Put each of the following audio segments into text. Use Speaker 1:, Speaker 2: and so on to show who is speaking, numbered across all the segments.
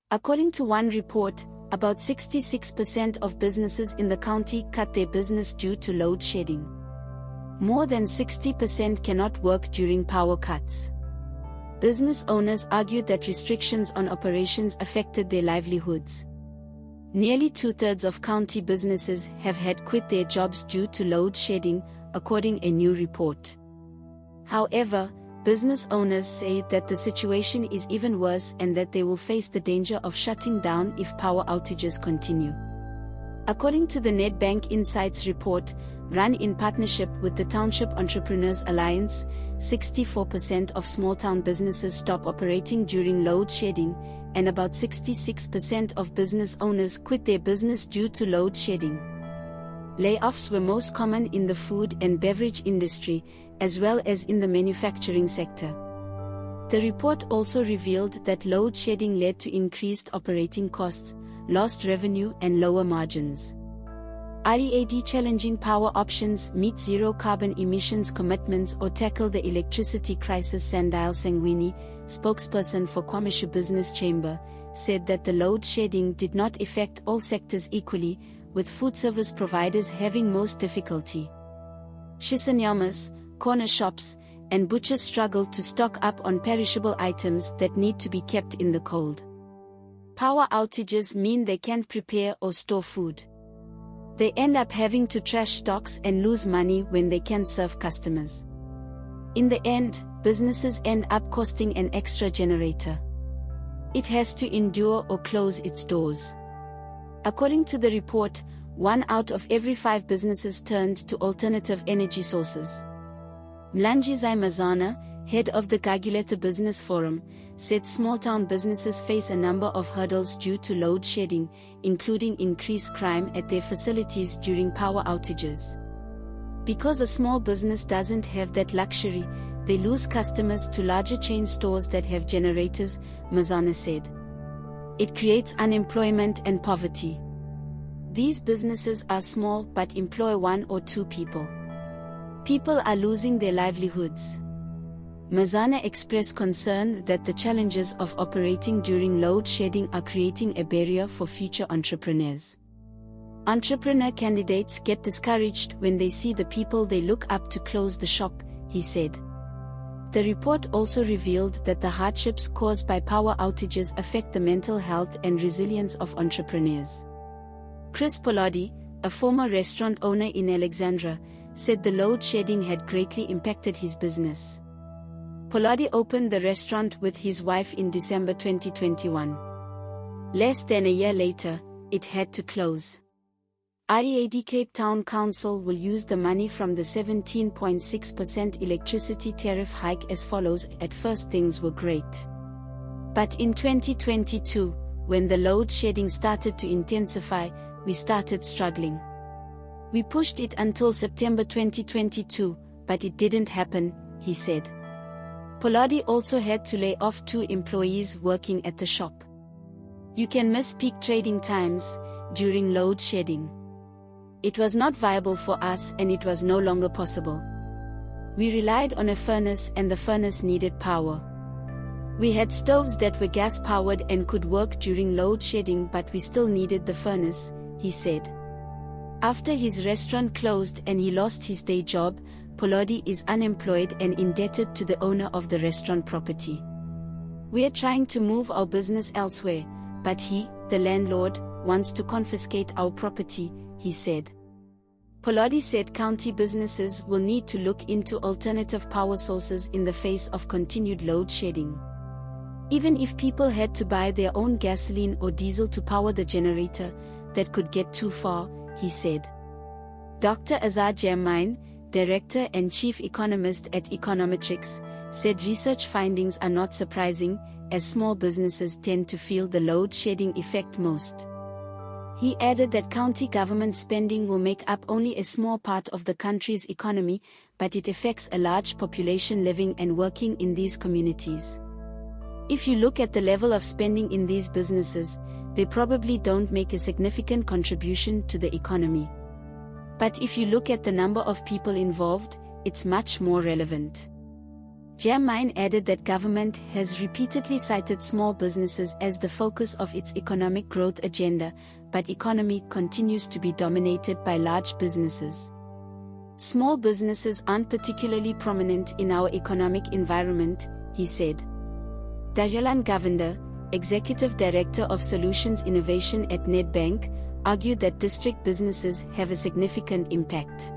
Speaker 1: According to one report, about 66% of businesses in the county cut their business due to load shedding. More than 60% cannot work during power cuts. Business owners argued that restrictions on operations affected their livelihoods. Nearly two-thirds of county businesses have had quit their jobs due to load shedding, according to a new report. However, business owners say that the situation is even worse and that they will face the danger of shutting down if power outages continue. According to the Nedbank Insights Report, run in partnership with the Township Entrepreneurs Alliance, 64% of small-town businesses stop operating during load shedding, and about 66% of business owners quit their business due to load shedding. Layoffs were most common in the food and beverage industry, as well as in the manufacturing sector. The report also revealed that load shedding led to increased operating costs, lost revenue and lower margins. READChallenging power options meet zero carbon emissions commitments or tackle the electricity crisis. Sandile Sangweni, spokesperson for Kwamashu Business Chamber, said that the load shedding did not affect all sectors equally, with food service providers having most difficulty. Shisanyamas, corner shops, and butchers struggled to stock up on perishable items that need to be kept in the cold. Power outages mean they can't prepare or store food. They end up having to trash stocks and lose money when they can't serve customers. In the end, businesses end up costing an extra generator. It has to endure or close its doors. According to the report, 1 out of every 5 businesses turned to alternative energy sources. Mlungisi Mazana, head of the Gugulethu Business Forum, said small-town businesses face a number of hurdles due to load shedding, including increased crime at their facilities during power outages. Because a small business doesn't have that luxury, they lose customers to larger chain stores that have generators, Mazana said. It creates unemployment and poverty. These businesses are small but employ 1 or 2 people. People are losing their livelihoods. Mazana expressed concern that the challenges of operating during load shedding are creating a barrier for future entrepreneurs. Entrepreneur candidates get discouraged when they see the people they look up to close the shop, he said. The report also revealed that the hardships caused by power outages affect the mental health and resilience of entrepreneurs. Paladi, a former restaurant owner in Alexandra, said the load shedding had greatly impacted his business. Paladi opened the restaurant with his wife in December 2021. Less than a year later, it had to close. READCape Town Council will use the money from the 17.6% electricity tariff hike as follows. At first things were great. But in 2022, when the load shedding started to intensify, we started struggling. We pushed it until September 2022, but it didn't happen, he said. Paladi also had to lay off 2 employees working at the shop. You can miss peak trading times during load shedding. It was not viable for us and it was no longer possible. We relied on a furnace and the furnace needed power. We had stoves that were gas-powered and could work during load shedding, but we still needed the furnace, he said. After his restaurant closed and he lost his day job, Paladi is unemployed and indebted to the owner of the restaurant property. We are trying to move our business elsewhere, but he, the landlord, wants to confiscate our property, he said. Paladi said county businesses will need to look into alternative power sources in the face of continued load shedding. Even if people had to buy their own gasoline or diesel to power the generator, that could get too far, he said. Dr. Azar Jammine, Director and Chief Economist at Econometrix, said research findings are not surprising, as small businesses tend to feel the load shedding effect most. He added that county government spending will make up only a small part of the country's economy, but it affects a large population living and working in these communities. If you look at the level of spending in these businesses, they probably don't make a significant contribution to the economy. But if you look at the number of people involved, it's much more relevant. Jammine added that government has repeatedly cited small businesses as the focus of its economic growth agenda, but economy continues to be dominated by large businesses. Small businesses aren't particularly prominent in our economic environment, he said. Dayalan Govender, Executive Director of Solutions Innovation at Nedbank, argued that district businesses have a significant impact.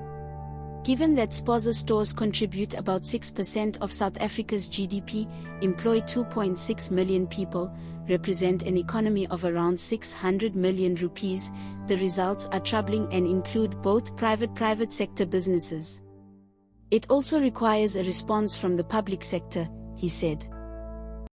Speaker 1: Given that Spaza stores contribute about 6% of South Africa's GDP, employ 2.6 million people, represent an economy of around 600 million rupees, the results are troubling and include both private sector businesses. It also requires a response from the public sector, he said.